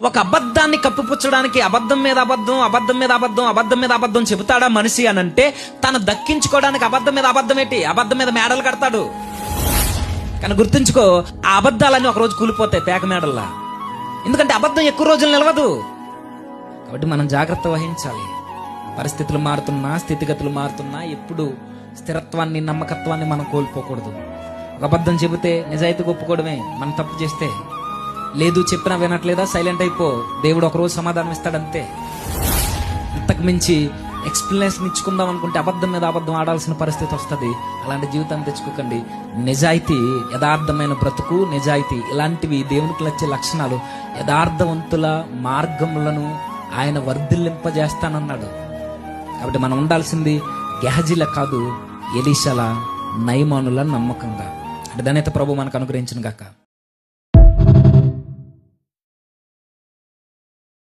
ఒక అబద్ధాన్ని కప్పిపుచ్చడానికి అబద్ధం మీద అబద్ధం, అబద్ధం మీద అబద్ధం, అబద్ధం మీద అబద్ధం చెబుతాడా మనిషి అనంటే, తను దక్కించుకోవడానికి అబద్ధం మీద అబద్ధం ఏంటి, అబద్ధం మీద మేడలు కడతాడు. కానీ గుర్తుంచుకో, ఆ అబద్ధాలన్నీ ఒకరోజు కూలిపోతాయి పేక మేడల్లా. ఎందుకంటే అబద్ధం ఎక్కువ రోజులు నిలవదు. కాబట్టి మనం జాగ్రత్త వహించాలి. పరిస్థితులు మారుతున్నా, స్థితిగతులు మారుతున్నా ఎప్పుడు స్థిరత్వాన్ని, నమ్మకత్వాన్ని మనం కోల్పోకూడదు. ఒక అబద్ధం చెబితే నిజాయితీ ఒప్పుకోవడమే. మనం తప్పు చేస్తే లేదు, చెప్పినా వినట్లేదా, సైలెంట్ అయిపో, దేవుడు ఒకరోజు సమాధానం ఇస్తాడంతే. ఇంతకు మించి ఎక్స్ప్లెనేషన్ ఇచ్చుకుందాం అనుకుంటే అబద్ధం మీద అబద్ధం ఆడాల్సిన పరిస్థితి వస్తుంది. అలాంటి జీవితాన్ని తెచ్చుకోకండి. నిజాయితీ, యథార్థమైన బ్రతుకు, నిజాయితీ, ఇలాంటివి దేవునికి వచ్చే లక్షణాలు. యథార్థవంతుల మార్గములను ఆయన వర్ధిల్లింపజేస్తానన్నాడు. కాబట్టి మనం ఉండాల్సింది గెహజీల కాదు, ఎలీషాల, నయమానుల నమ్మకంగా. అంటే దానైతే ప్రభు మనకు అనుగ్రహించిన గాక.